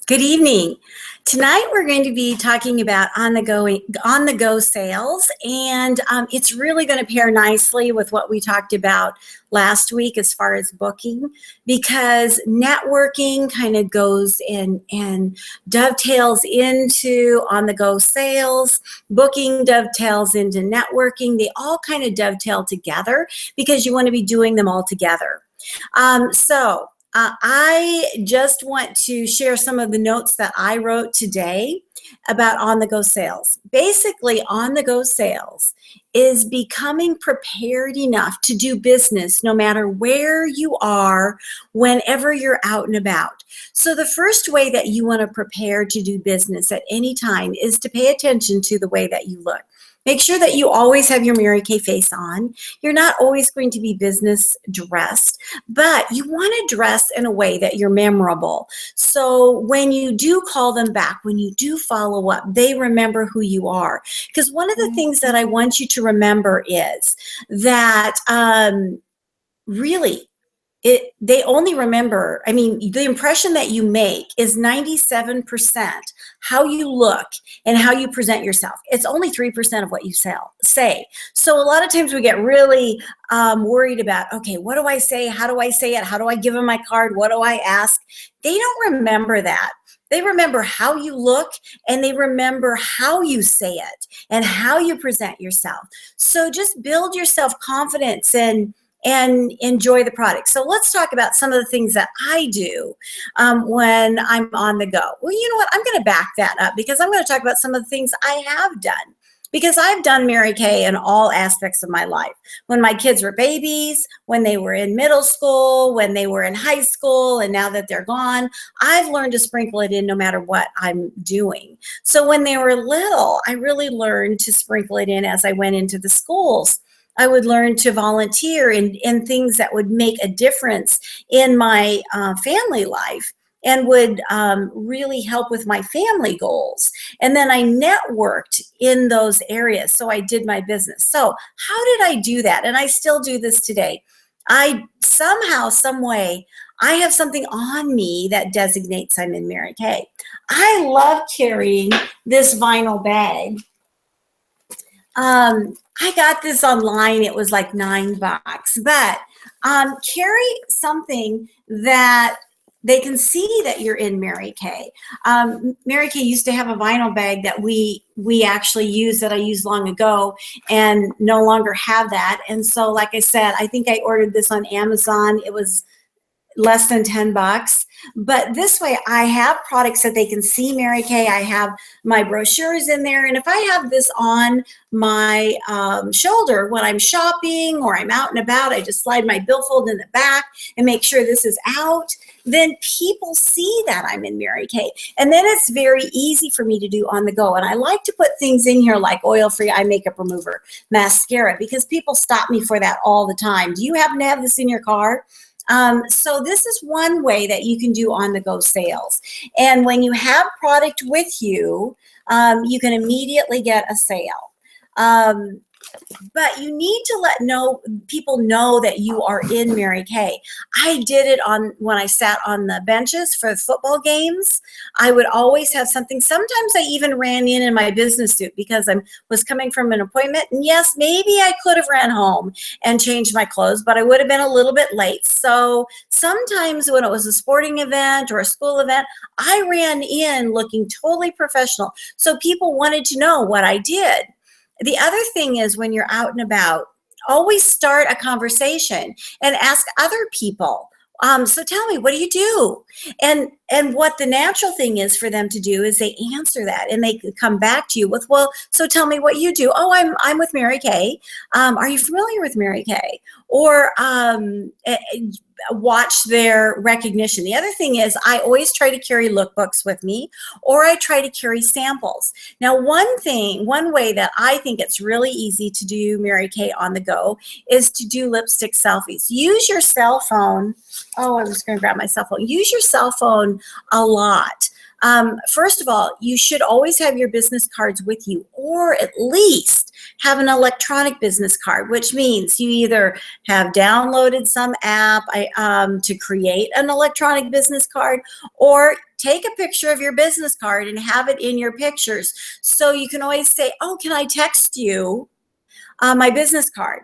Good evening. Tonight we're going to be talking about on the go sales, and it's really going to pair nicely with what we talked about last week as far as booking, because networking kind of goes in and dovetails into on the go sales. Booking dovetails into networking. They all kind of dovetail together because you want to be doing them all together. I just want to share some of the notes that I wrote today about on the go sales. Basically, on the go sales is becoming prepared enough to do business no matter where you are, whenever you're out and about. So, the first way that you want to prepare to do business at any time is to pay attention to the way that you look. Make sure that you always have your Mary Kay face on. You're not always going to be business dressed, but you want to dress in a way that you're memorable. So when you do call them back, when you do follow up, they remember who you are. Because one of the things that I want you to remember is that really, they only remember, the impression that you make is 97% how you look and how you present yourself. It's only 3% of what you say. So a lot of times we get really worried about, okay, what do I say? How do I say it? How do I give them my card? What do I ask? They don't remember that. They remember how you look, and they remember how you say it and how you present yourself. So just build your self-confidence and enjoy the product. So let's talk about some of the things that I do when I'm on the go. Well, you know what? I'm going to back that up because I'm going to talk about some of the things I have done. Because I've done Mary Kay in all aspects of my life. When my kids were babies, when they were in middle school, when they were in high school, and now that they're gone, I've learned to sprinkle it in no matter what I'm doing. So when they were little, I really learned to sprinkle it in as I went into the schools. I would learn to volunteer in things that would make a difference in my family life and would really help with my family goals. And then I networked in those areas. So I did my business. So how did I do that? And I still do this today. I somehow, some way, I have something on me that designates I'm in Mary Kay. I love carrying this vinyl bag. I got this online. It was like $9, but carry something that they can see that you're in Mary Kay. Mary Kay used to have a vinyl bag that we actually used, that I used long ago, and no longer have that. And so, like I said, I think I ordered this on Amazon. It was less than $10. But this way I have products that they can see Mary Kay. I have my brochures in there. And if I have this on my shoulder when I'm shopping or I'm out and about, I just slide my billfold in the back and make sure this is out. Then people see that I'm in Mary Kay. And then it's very easy for me to do on the go. And I like to put things in here like oil-free eye makeup remover, mascara, because people stop me for that all the time. Do you happen to have this in your car? So this is one way that you can do on-the-go sales. And when you have product with you, you can immediately get a sale. But you need to let people know that you are in Mary Kay. I did it when I sat on the benches for football games. I would always have something. Sometimes I even ran in my business suit because I was coming from an appointment. And yes, maybe I could have ran home and changed my clothes, but I would have been a little bit late. So sometimes when it was a sporting event or a school event, I ran in looking totally professional. So people wanted to know what I did. The other thing is, when you're out and about, always start a conversation and ask other people. So tell me, what do you do? And what the natural thing is for them to do is they answer that, and they come back to you with, well, so tell me what you do. Oh, I'm with Mary Kay. Are you familiar with Mary Kay? Or watch their recognition. The other thing is, I always try to carry lookbooks with me, or I try to carry samples. Now, one way that I think it's really easy to do Mary Kay on the go is to do lipstick selfies. Use your cell phone. Oh, I was going to grab my cell phone. Use your cell phone a lot. First of all, you should always have your business cards with you, or at least have an electronic business card, which means you either have downloaded some app to create an electronic business card, or take a picture of your business card and have it in your pictures. So you can always say, oh, can I text you my business card?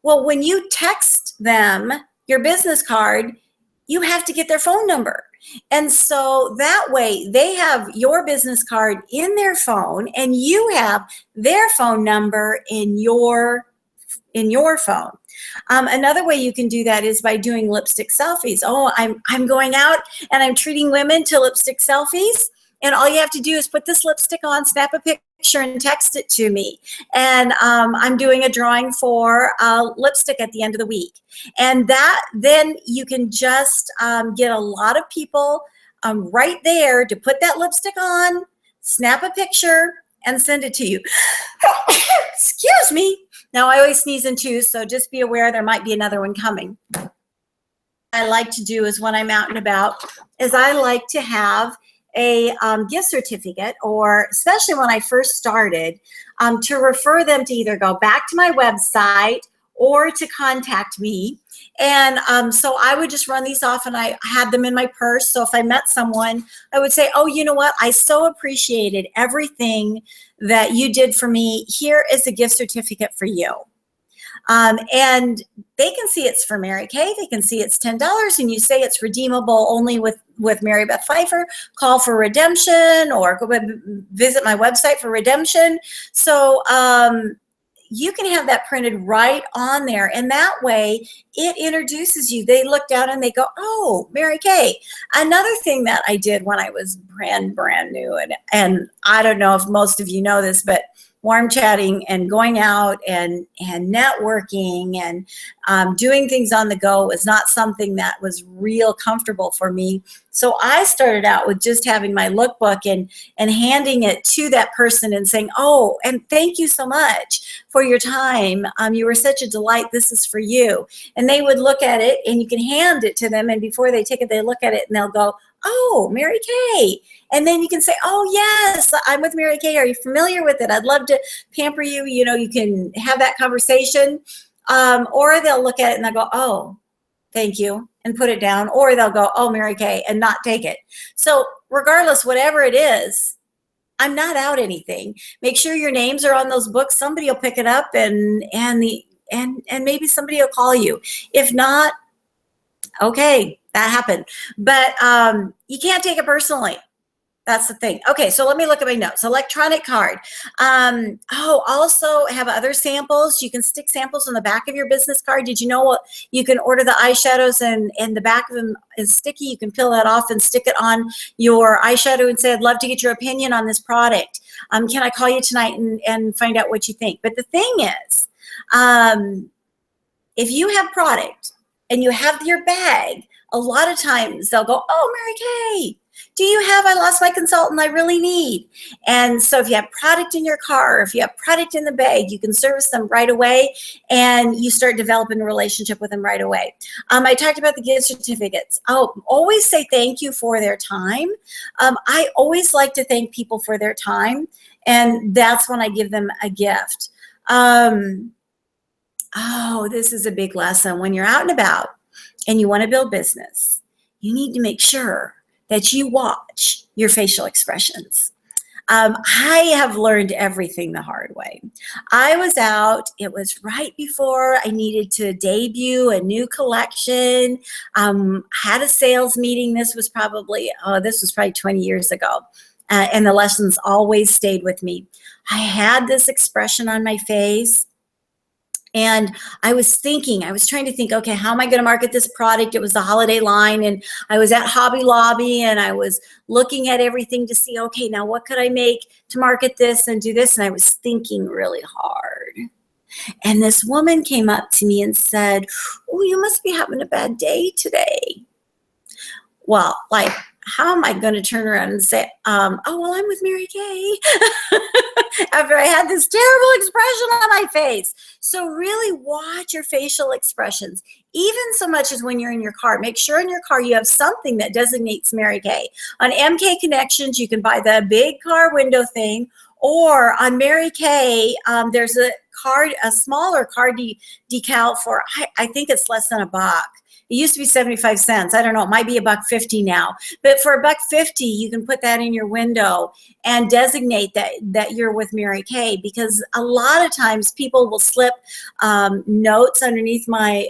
Well, when you text them your business card, you have to get their phone number. And so that way they have your business card in their phone and you have their phone number in your phone. Another way you can do that is by doing lipstick selfies. Oh, I'm going out and I'm treating women to lipstick selfies. And all you have to do is put this lipstick on, snap a picture, and text it to me. And I'm doing a drawing for lipstick at the end of the week. And then you can just get a lot of people right there to put that lipstick on, snap a picture, and send it to you. Excuse me. Now, I always sneeze in twos, so just be aware there might be another one coming. I like to do is when I'm out and about is I like to have a gift certificate, or especially when I first started, to refer them to either go back to my website or to contact me. And so I would just run these off and I had them in my purse. So if I met someone, I would say, oh, you know what? I so appreciated everything that you did for me. Here is a gift certificate for you. And they can see it's for Mary Kay. They can see it's $10, and you say it's redeemable only with Mary Beth Pfeiffer. Call for redemption or go visit my website for redemption. So you can have that printed right on there, and that way it introduces you. They look down and they go, oh, Mary Kay. Another thing that I did when I was brand new, and I don't know if most of you know this, but warm chatting and going out and networking and doing things on the go was not something that was real comfortable for me. So I started out with just having my lookbook and handing it to that person and saying, oh, and thank you so much for your time. You were such a delight. This is for you. And they would look at it, and you can hand it to them. And before they take it, they look at it and they'll go, oh, Mary Kay. And then you can say, oh, yes, I'm with Mary Kay. Are you familiar with it? I'd love to pamper you. You know, you can have that conversation. Or they'll look at it and they'll go, oh, thank you, and put it down. Or they'll go, oh, Mary Kay, and not take it. So regardless, whatever it is, I'm not out anything. Make sure your names are on those books. Somebody will pick it up and maybe somebody will call you. If not, okay, that happened. But you can't take it personally. That's the thing. Okay, so let me look at my notes. Electronic card. Also have other samples. You can stick samples on the back of your business card. Did you know what? You can order the eyeshadows and the back of them is sticky. You can peel that off and stick it on your eyeshadow and say, I'd love to get your opinion on this product. Can I call you tonight and find out what you think? But the thing is, if you have product and you have your bag, a lot of times they'll go, oh, Mary Kay, do you have, I lost my consultant I really need. And so if you have product in your car, or if you have product in the bag, you can service them right away and you start developing a relationship with them right away. I talked about the gift certificates. I'll always say thank you for their time. I always like to thank people for their time, and that's when I give them a gift. This is a big lesson. When you're out and about and you want to build business, you need to make sure that you watch your facial expressions. I have learned everything the hard way. I was out, it was right before I needed to debut a new collection, had a sales meeting. This was probably 20 years ago. And the lessons always stayed with me. I had this expression on my face. And I was trying to think, okay, how am I going to market this product? It was the holiday line, and I was at Hobby Lobby, and I was looking at everything to see, okay, now what could I make to market this and do this? And I was thinking really hard. And this woman came up to me and said, oh, you must be having a bad day today. Well, like, how am I going to turn around and say, oh, well, I'm with Mary Kay after I had this terrible expression on my face. So really watch your facial expressions, even so much as when you're in your car. Make sure in your car you have something that designates Mary Kay. On MK Connections, you can buy the big car window thing, or on Mary Kay, there's a smaller car decal for, I think it's less than $1. It used to be 75 cents. I don't know. It might be $1.50 now. But for $1.50, you can put that in your window and designate that you're with Mary Kay, because a lot of times people will slip notes underneath my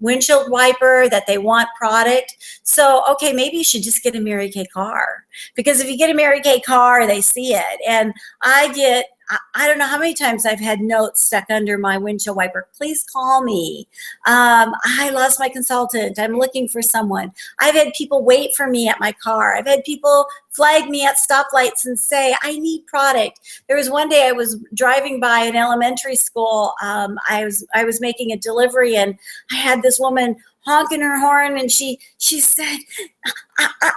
windshield wiper that they want product. So, okay, maybe you should just get a Mary Kay car, because if you get a Mary Kay car, they see it. And I don't know how many times I've had notes stuck under my windshield wiper. Please call me. I lost my consultant. I'm looking for someone. I've had people wait for me at my car. I've had people flag me at stoplights and say, I need product. There was one day I was driving by an elementary school. I was making a delivery, and I had this woman honking her horn, and she said,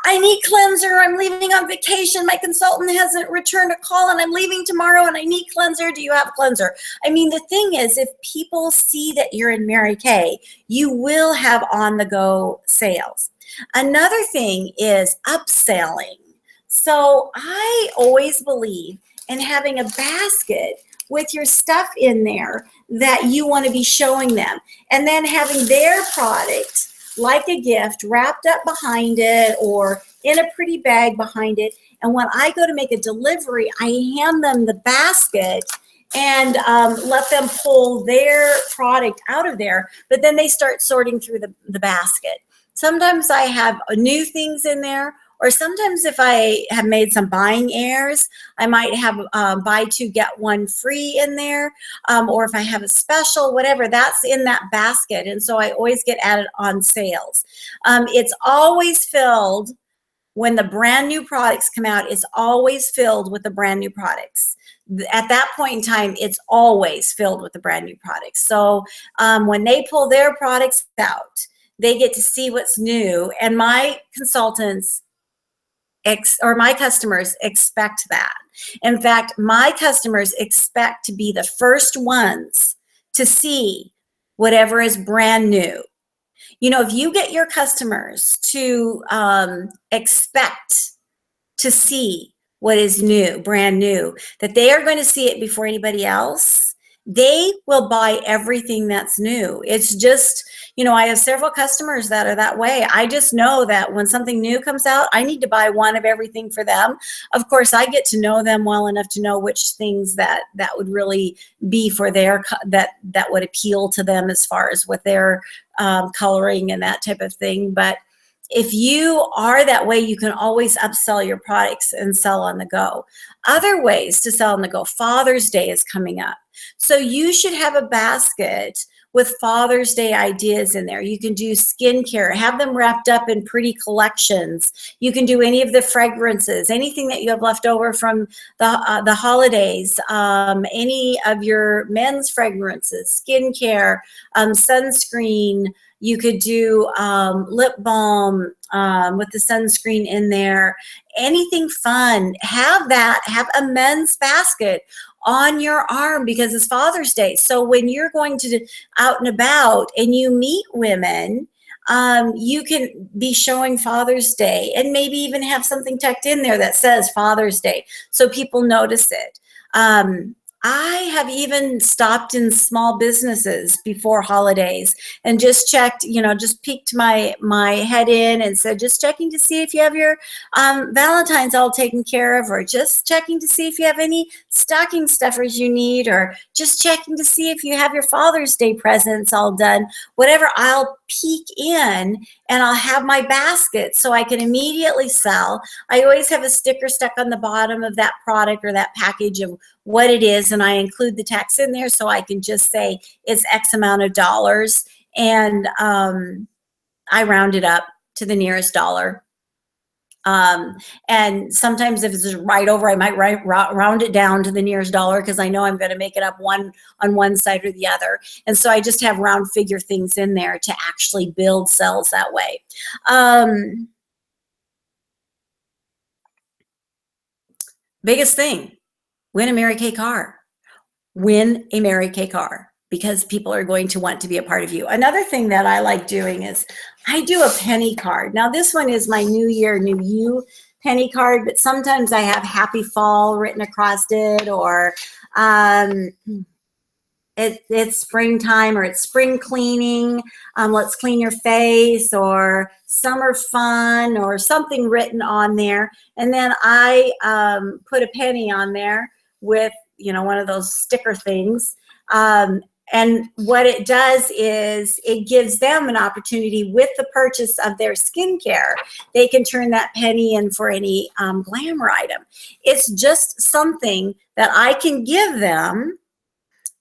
I need cleanser. I'm leaving on vacation. My consultant hasn't returned a call, and I'm leaving tomorrow, and I need cleanser. Do you have cleanser? I mean, the thing is, if people see that you're in Mary Kay, you will have on-the-go sales. Another thing is upselling. So I always believe in having a basket with your stuff in there that you want to be showing them, and then having their product like a gift wrapped up behind it or in a pretty bag behind it. And when I go to make a delivery, I hand them the basket and let them pull their product out of there, but then they start sorting through the basket. Sometimes I have new things in there, or sometimes if I have made some buying errors, I might have buy two, get one free in there. Or if I have a special, whatever, that's in that basket. And so I always get added on sales. It's always filled when the brand new products come out. It's always filled with the brand new products. At that point in time, it's always filled with the brand new products. So when they pull their products out, they get to see what's new. And my consultants or my customers expect that. In fact, my customers expect to be the first ones to see whatever is brand new. You know, if you get your customers to expect to see what is new, brand new, that they are going to see it before anybody else, they will buy everything that's new. It's just, you know, I have several customers that are that way. I just know that when something new comes out, I need to buy one of everything for them. Of course, I get to know them well enough to know which things that would really be for their, that would appeal to them as far as what their coloring and that type of thing. But if you are that way, you can always upsell your products and sell on the go. Other ways to sell on the go. Father's Day is coming up. So you should have a basket with Father's Day ideas in there. You can do skincare, have them wrapped up in pretty collections. You can do any of the fragrances, anything that you have left over from the holidays, any of your men's fragrances, skincare, sunscreen. You could do lip balm with the sunscreen in there. Anything fun. Have a men's basket on your arm because it's Father's Day. So when you're going to out and about and you meet women, you can be showing Father's Day and maybe even have something tucked in there that says Father's Day so people notice it. I have even stopped in small businesses before holidays and just checked, you know, just peeked my head in and said, just checking to see if you have your Valentine's all taken care of, or just checking to see if you have any stocking stuffers you need, or just checking to see if you have your Father's Day presents all done. Whatever, I'll peek in and I'll have my basket so I can immediately sell. I always have a sticker stuck on the bottom of that product or that package of what it is, and I include the tax in there so I can just say it's X amount of dollars, and I round it up to the nearest dollar. And sometimes if it's right over, I might round it down to the nearest dollar because I know I'm going to make it up on one side or the other. And so I just have round figure things in there to actually build sales that way. Biggest thing, win a Mary Kay car. Win a Mary Kay car, because people are going to want to be a part of you. Another thing that I like doing is I do a penny card. Now this one is my New Year, New You penny card, but sometimes I have Happy Fall written across it, or um, it's springtime, or it's spring cleaning, let's clean your face, or summer fun, or something written on there. And then I put a penny on there with, you know, one of those sticker things. And what it does is it gives them an opportunity with the purchase of their skincare. They can turn that penny in for any glamour item. It's just something that I can give them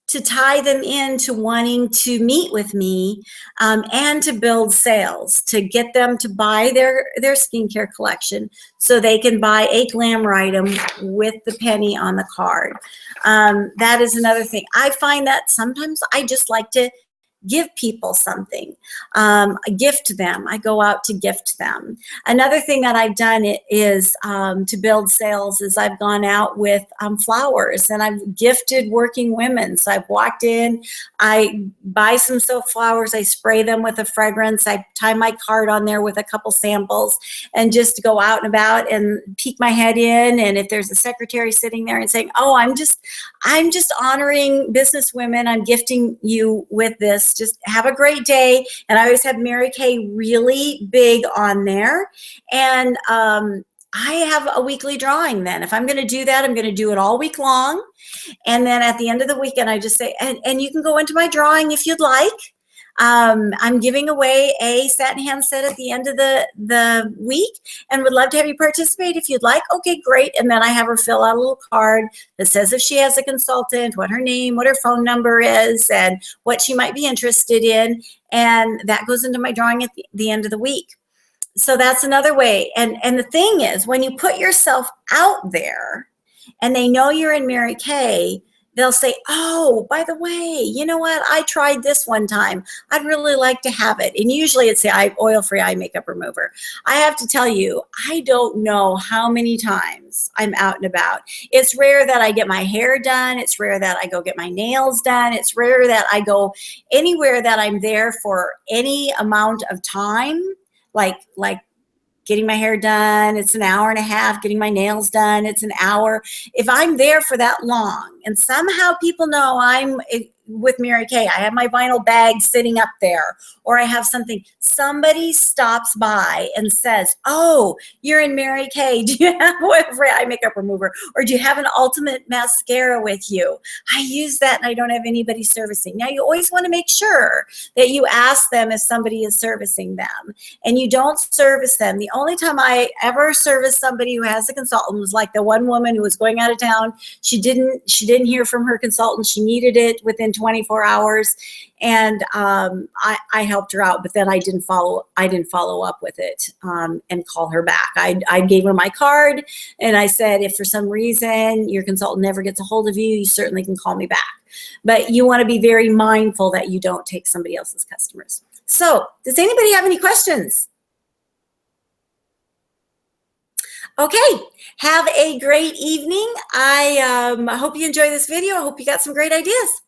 to tie them into wanting to meet with me, and to build sales, to get them to buy their skincare collection so they can buy a glamour item with the penny on the card. That is another thing. I find that sometimes I just like to give people something, gift them. I go out to gift them. Another thing that I've done is to build sales is I've gone out with flowers, and I've gifted working women. So I've walked in, I buy some soap flowers, I spray them with a fragrance, I tie my card on there with a couple samples, and just go out and about and peek my head in. And if there's a secretary sitting there and saying, oh, I'm just honoring business women, I'm gifting you with this, just have a great day. And I always have Mary Kay really big on there. And I have a weekly drawing then. If I'm going to do that, I'm going to do it all week long. And then at the end of the weekend, I just say, and you can go into my drawing if you'd like. I'm giving away a satin handset at the end of the week, and would love to have you participate if you'd like. Okay, great. And then I have her fill out a little card that says if she has a consultant, what her name, what her phone number is, and what she might be interested in. And that goes into my drawing at the end of the week. So that's another way. And the thing is, when you put yourself out there and they know you're in Mary Kay, they'll say, oh, by the way, you know what? I tried this one time. I'd really like to have it. And usually it's the oil-free eye makeup remover. I have to tell you, I don't know how many times I'm out and about. It's rare that I get my hair done. It's rare that I go get my nails done. It's rare that I go anywhere that I'm there for any amount of time, like getting my hair done, it's an hour and a half. Getting my nails done, it's an hour. If I'm there for that long, and somehow people know I'm with Mary Kay, I have my vinyl bag sitting up there, or I have something, somebody stops by and says, oh, you're in Mary Kay, do you have oil-free eye makeup remover, or do you have an ultimate mascara with you? I use that and I don't have anybody servicing. Now you always want to make sure that you ask them if somebody is servicing them, and you don't service them. The only time I ever serviced somebody who has a consultant was like the one woman who was going out of town. She didn't hear from her consultant. She needed it within 24 hours. And I helped her out, but then I didn't follow up with it and call her back. I gave her my card, and I said, if for some reason your consultant never gets a hold of you, you certainly can call me back. But you want to be very mindful that you don't take somebody else's customers. So does anybody have any questions? Okay, have a great evening. I hope you enjoy this video. I hope you got some great ideas.